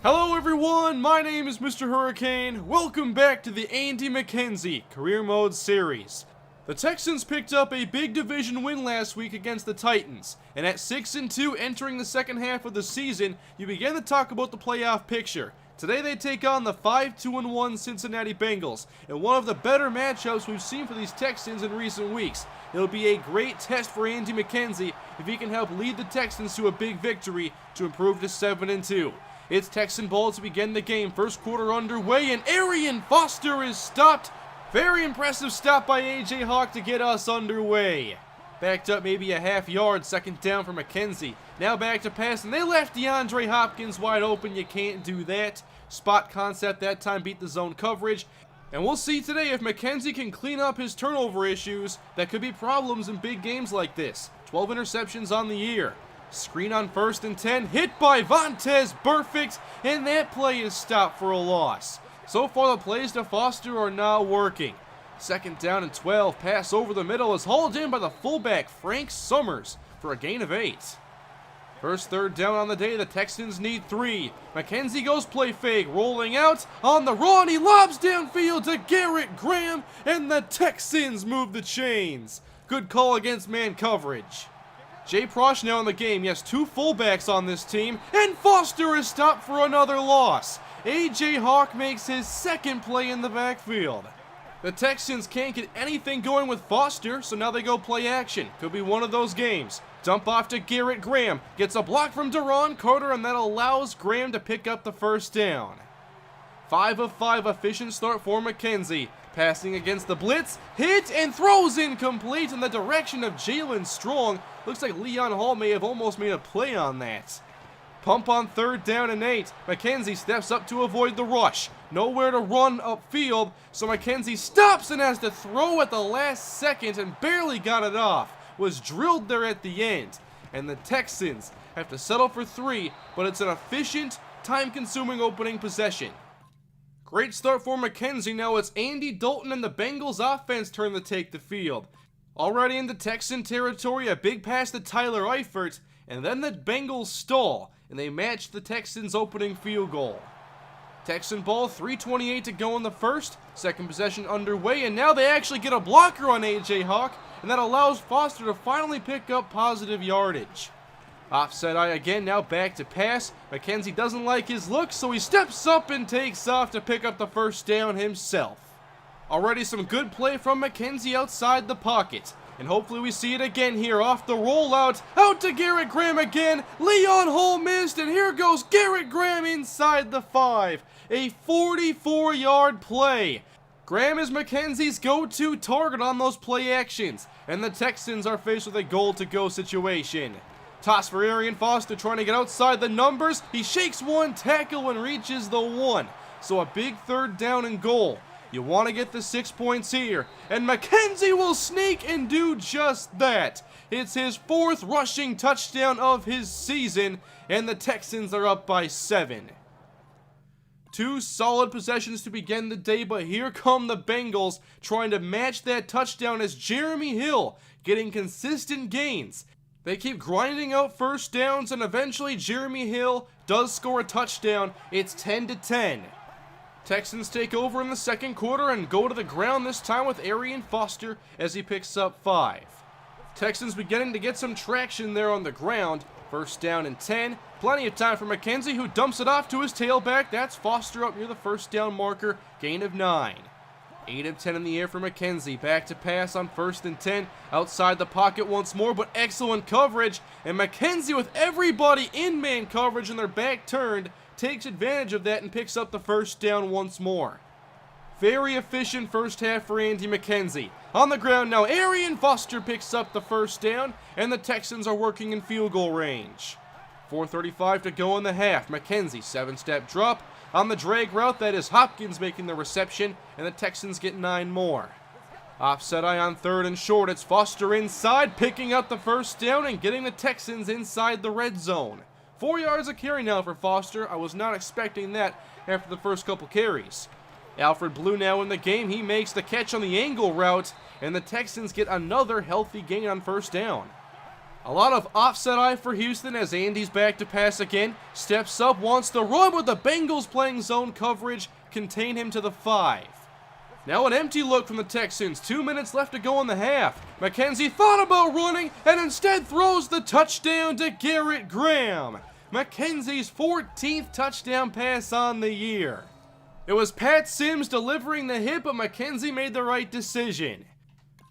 Hello everyone, my name is Mr. Hurricane. Welcome back to the Andy McKenzie Career Mode Series. The Texans picked up a big division win last week against the Titans, and at 6-2 entering the second half of the season, you begin to talk about the playoff picture. Today they take on the 5-2-1 Cincinnati Bengals, and one of the better matchups we've seen for these Texans in recent weeks. It'll be a great test for Andy McKenzie if he can help lead the Texans to a big victory to improve to 7-2. It's Texan ball to begin the game. First quarter underway, and Arian Foster is stopped. Very impressive stop by A.J. Hawk to get us underway. Backed up maybe a half yard, second down for McKenzie. Now back to pass, and they left DeAndre Hopkins wide open. You can't do that. Spot concept that time beat the zone coverage. And we'll see today if McKenzie can clean up his turnover issues that could be problems in big games like this. 12 interceptions on the year. Screen on 1st and 10, hit by Vontaze Burfict, and that play is stopped for a loss. So far the plays to Foster are not working. Second down and 12, pass over the middle is hauled in by the fullback Frank Summers for a gain of 8. First third down on the day, the Texans need 3. McKenzie goes play fake, rolling out on the run, he lobs downfield to Garrett Graham, and the Texans move the chains. Good call against man coverage. Jay Prosch now in the game. He has 2 fullbacks on this team, and Foster is stopped for another loss. A.J. Hawk makes his second play in the backfield. The Texans can't get anything going with Foster, so now they go play action. Could be one of those games. Dump off to Garrett Graham. Gets a block from Deron Carter, and that allows Graham to pick up the first down. 5 of 5 efficient start for McKenzie. Passing against the blitz, hit and throws incomplete in the direction of Jalen Strong. Looks like Leon Hall may have almost made a play on that. Pump on 3rd down and 8. McKenzie steps up to avoid the rush. Nowhere to run upfield, so McKenzie stops and has to throw at the last second and barely got it off. Was drilled there at the end. And the Texans have to settle for 3, but it's an efficient, time-consuming opening possession. Great start for McKenzie. Now it's Andy Dalton and the Bengals offense turn to take the field. Already into Texan territory, a big pass to Tyler Eifert, and then the Bengals stall, and they match the Texans' opening field goal. Texan ball, 3:28 to go in the first. Second possession underway, and now they actually get a blocker on A.J. Hawk, and that allows Foster to finally pick up positive yardage. Offset eye again, now back to pass. McKenzie doesn't like his look, so he steps up and takes off to pick up the first down himself. Already some good play from McKenzie outside the pocket. And hopefully we see it again here off the rollout. Out to Garrett Graham again. Leon Hall missed, and here goes Garrett Graham inside the 5. A 44-yard play. Graham is McKenzie's go-to target on those play actions, and the Texans are faced with a goal-to-go situation. Toss for Arian Foster trying to get outside the numbers. He shakes one tackle and reaches the 1. So a big 3rd down and goal. You want to get the 6 points here. And McKenzie will sneak and do just that. It's his 4th rushing touchdown of his season, and the Texans are up by 7. 2 solid possessions to begin the day, but here come the Bengals trying to match that touchdown as Jeremy Hill getting consistent gains. They keep grinding out first downs, and eventually Jeremy Hill does score a touchdown. It's 10-10. Texans take over in the second quarter and go to the ground, this time with Arian Foster as he picks up 5. Texans beginning to get some traction there on the ground. First down and 10. Plenty of time for McKenzie, who dumps it off to his tailback. That's Foster up near the first down marker. Gain of 9. 8 of 10 in the air for McKenzie. Back to pass on 1st and 10. Outside the pocket once more, but excellent coverage. And McKenzie, with everybody in man coverage and their back turned, takes advantage of that and picks up the first down once more. Very efficient first half for Andy McKenzie. On the ground now, Arian Foster picks up the first down, and the Texans are working in field goal range. 4:35 to go in the half. McKenzie, 7-step drop. On the drag route, that is Hopkins making the reception, and the Texans get 9 more. Offset eye on 3rd and short. It's Foster inside, picking up the first down and getting the Texans inside the red zone. 4 yards of carry now for Foster. I was not expecting that after the first couple carries. Alfred Blue now in the game. He makes the catch on the angle route, and the Texans get another healthy gain on first down. A lot of offset eye for Houston as Andy's back to pass again. Steps up, wants to run, but the Bengals playing zone coverage contain him to the 5. Now an empty look from the Texans. 2 minutes left to go in the half. McKenzie thought about running and instead throws the touchdown to Garrett Graham. McKenzie's 14th touchdown pass on the year. It was Pat Sims delivering the hit, but McKenzie made the right decision.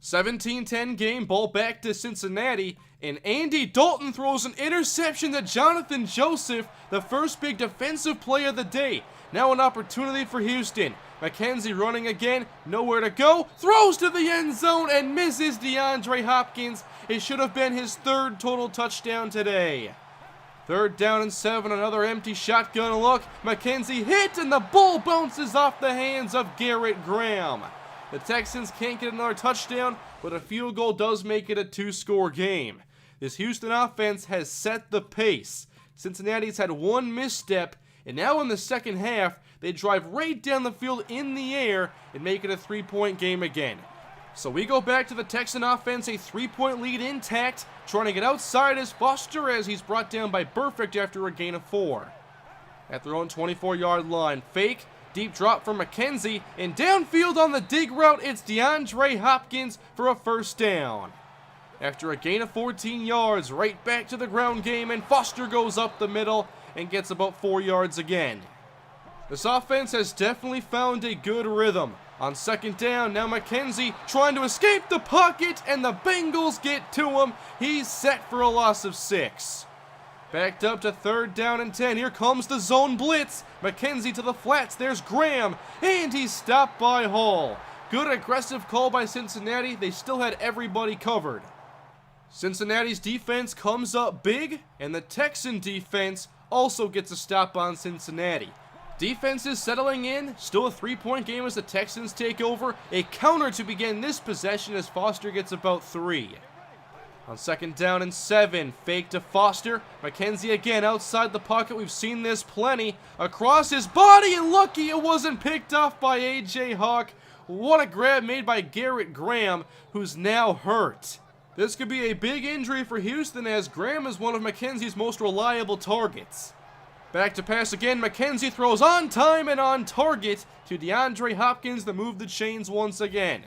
17-10 game, ball back to Cincinnati, and Andy Dalton throws an interception to Jonathan Joseph, the first big defensive play of the day. Now an opportunity for Houston. McKenzie running again, nowhere to go, throws to the end zone and misses DeAndre Hopkins. It should have been his 3rd total touchdown today. 3rd down and 7, another empty shotgun look. McKenzie hit and the ball bounces off the hands of Garrett Graham. The Texans can't get another touchdown, but a field goal does make it a 2-score game. This Houston offense has set the pace. Cincinnati's had one misstep, and now in the second half, they drive right down the field in the air and make it a 3-point game again. So we go back to the Texan offense, a 3-point lead intact, trying to get outside is Foster as he's brought down by Burfict after a gain of 4. At their own 24-yard line, fake, deep drop from McKenzie, and downfield on the dig route, it's DeAndre Hopkins for a 1st down. After a gain of 14 yards, right back to the ground game, and Foster goes up the middle and gets about 4 yards again. This offense has definitely found a good rhythm. On 2nd down, now McKenzie trying to escape the pocket, and the Bengals get to him. He's set for a loss of 6. Backed up to 3rd down and 10. Here comes the zone blitz. McKenzie to the flats. There's Graham, and he's stopped by Hall. Good aggressive call by Cincinnati. They still had everybody covered. Cincinnati's defense comes up big, and the Texan defense also gets a stop on Cincinnati. Defense is settling in, still a 3-point game as the Texans take over. A counter to begin this possession as Foster gets about 3. On 2nd down and 7, fake to Foster. McKenzie again outside the pocket, we've seen this plenty. Across his body, and lucky it wasn't picked off by A.J. Hawk. What a grab made by Garrett Graham, who's now hurt. This could be a big injury for Houston as Graham is one of McKenzie's most reliable targets. Back to pass again, McKenzie throws on time and on target to DeAndre Hopkins to move the chains once again.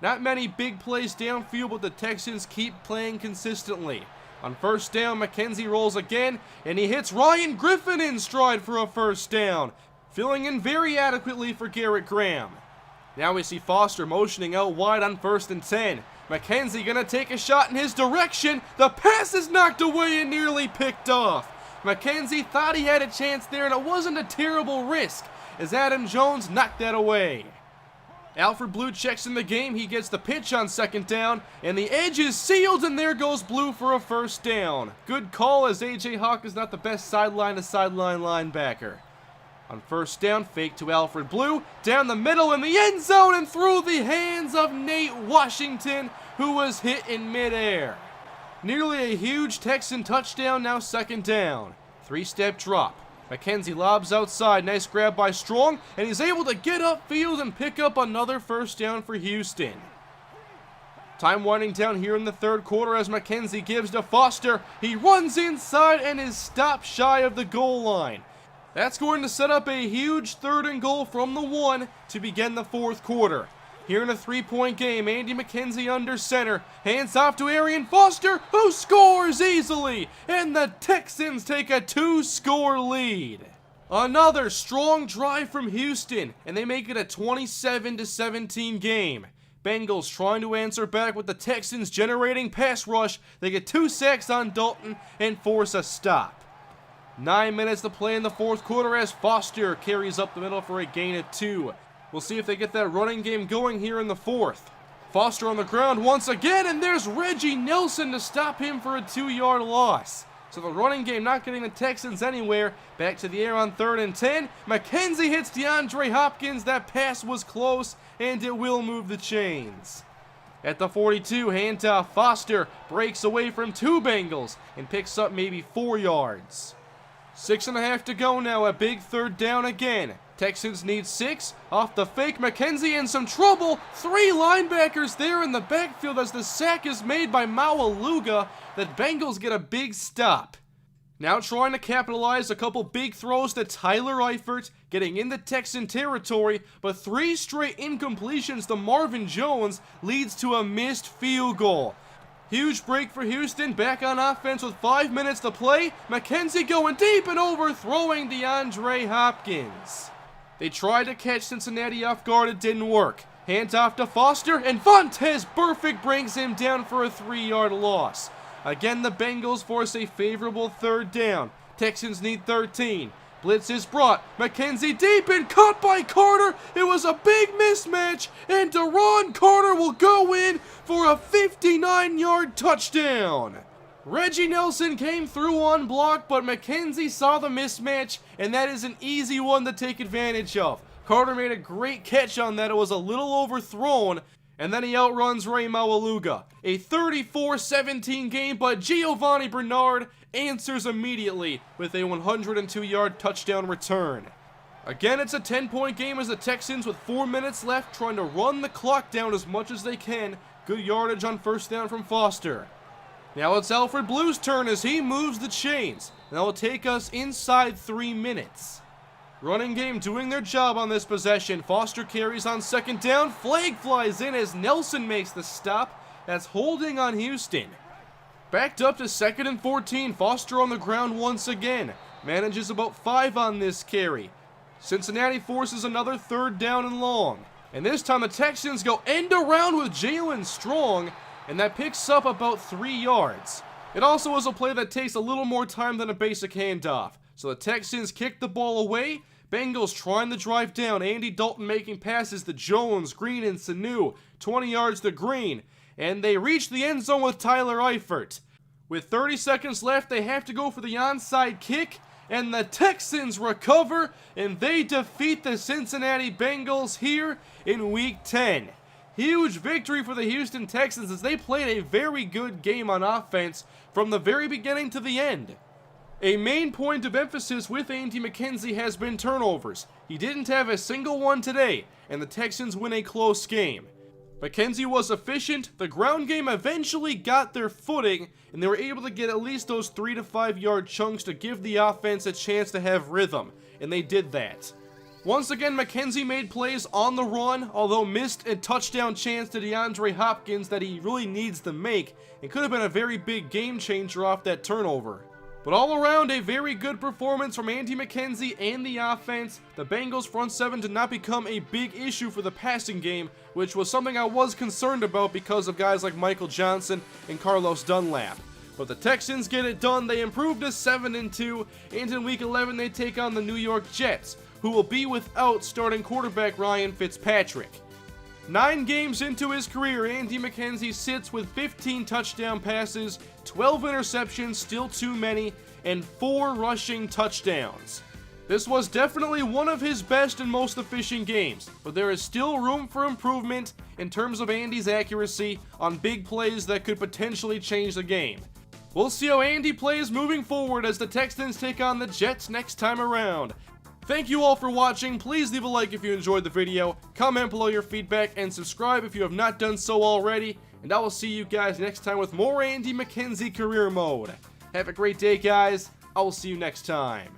Not many big plays downfield, but the Texans keep playing consistently. On 1st down, McKenzie rolls again, and he hits Ryan Griffin in stride for a 1st down, filling in very adequately for Garrett Graham. Now we see Foster motioning out wide on 1st and 10. McKenzie gonna take a shot in his direction. The pass is knocked away and nearly picked off. McKenzie thought he had a chance there, and it wasn't a terrible risk as Adam Jones knocked that away. Alfred Blue checks in the game. He gets the pitch on 2nd down, and the edge is sealed, and there goes Blue for a 1st down. Good call as A.J. Hawk is not the best sideline-to-sideline linebacker. On 1st down, fake to Alfred Blue, down the middle in the end zone and through the hands of Nate Washington, who was hit in midair. Nearly a huge Texan touchdown, now 2nd down. 3-step drop. McKenzie lobs outside, nice grab by Strong, and he's able to get upfield and pick up another 1st down for Houston. Time winding down here in the 3rd quarter as McKenzie gives to Foster. He runs inside and is stopped shy of the goal line. That's going to set up a huge 3rd and goal from the 1 to begin the 4th quarter. Here in a 3-point game, Andy McKenzie under center, hands off to Arian Foster, who scores easily, and the Texans take a 2-score lead. Another strong drive from Houston, and they make it a 27-17 game. Bengals trying to answer back with the Texans generating pass rush. They get 2 sacks on Dalton and force a stop. 9 minutes to play in the 4th quarter as Foster carries up the middle for a gain of 2. We'll see if they get that running game going here in the 4th. Foster on the ground once again, and there's Reggie Nelson to stop him for a 2-yard loss. So the running game not getting the Texans anywhere. Back to the air on 3rd and 10. McKenzie hits DeAndre Hopkins. That pass was close, and it will move the chains. At the 42, handoff. Foster breaks away from 2 Bengals and picks up maybe 4 yards. 6.5 to go now, a big 3rd down again. Texans need 6 off the fake. McKenzie in some trouble. 3 linebackers there in the backfield as the sack is made by Maualuga. The Bengals get a big stop. Now trying to capitalize, a couple big throws to Tyler Eifert, getting into Texan territory, but 3 straight incompletions to Marvin Jones leads to a missed field goal. Huge break for Houston, back on offense with 5 minutes to play. McKenzie going deep and overthrowing DeAndre Hopkins. They tried to catch Cincinnati off guard, it didn't work. Hands off to Foster, and Vontaze Burfict brings him down for a 3-yard loss. Again, the Bengals force a favorable 3rd down. Texans need 13. Blitz is brought. McKenzie deep and caught by Carter. It was a big mismatch, and Deron Carter will go in for a 59-yard touchdown. Reggie Nelson came through on block, but McKenzie saw the mismatch, and that is an easy one to take advantage of. Carter made a great catch on that. It was a little overthrown, and then he outruns Ray Maualuga. A 34-17 game, but Giovanni Bernard answers immediately with a 102-yard touchdown return. Again, it's a 10-point game as the Texans, with 4 minutes left, trying to run the clock down as much as they can. Good yardage on 1st down from Foster. Now it's Alfred Blue's turn as he moves the chains. That will take us inside 3 minutes. Running game doing their job on this possession. Foster carries on 2nd down. Flag flies in as Nelson makes the stop. That's holding on Houston. Backed up to 2nd and 14. Foster on the ground once again. Manages about 5 on this carry. Cincinnati forces another 3rd down and long. And this time the Texans go end around with Jalen Strong, and that picks up about 3 yards. It also is a play that takes a little more time than a basic handoff. So the Texans kick the ball away. Bengals trying to drive down. Andy Dalton making passes to Jones, Green, and Sanu. 20 yards to Green. And they reach the end zone with Tyler Eifert. With 30 seconds left, they have to go for the onside kick. And the Texans recover, and they defeat the Cincinnati Bengals here in Week 10. Huge victory for the Houston Texans as they played a very good game on offense from the very beginning to the end. A main point of emphasis with Andy McKenzie has been turnovers. He didn't have a single one today, and the Texans win a close game. McKenzie was efficient, the ground game eventually got their footing, and they were able to get at least those 3 to 5 yard chunks to give the offense a chance to have rhythm, and they did that. Once again, McKenzie made plays on the run, although missed a touchdown chance to DeAndre Hopkins that he really needs to make. It could have been a very big game changer off that turnover. But all around, a very good performance from Andy McKenzie and the offense. The Bengals front 7 did not become a big issue for the passing game, which was something I was concerned about because of guys like Michael Johnson and Carlos Dunlap. But the Texans get it done. They improved to 7-2, and in Week 11 they take on the New York Jets, who will be without starting quarterback Ryan Fitzpatrick. 9 games into his career, Andy McKenzie sits with 15 touchdown passes, 12 interceptions, still too many, and 4 rushing touchdowns. This was definitely one of his best and most efficient games, but there is still room for improvement in terms of Andy's accuracy on big plays that could potentially change the game. We'll see how Andy plays moving forward as the Texans take on the Jets next time around. Thank you all for watching. Please leave a like if you enjoyed the video, comment below your feedback, and subscribe if you have not done so already. And I will see you guys next time with more Andy McKenzie Career Mode. Have a great day, guys. I will see you next time.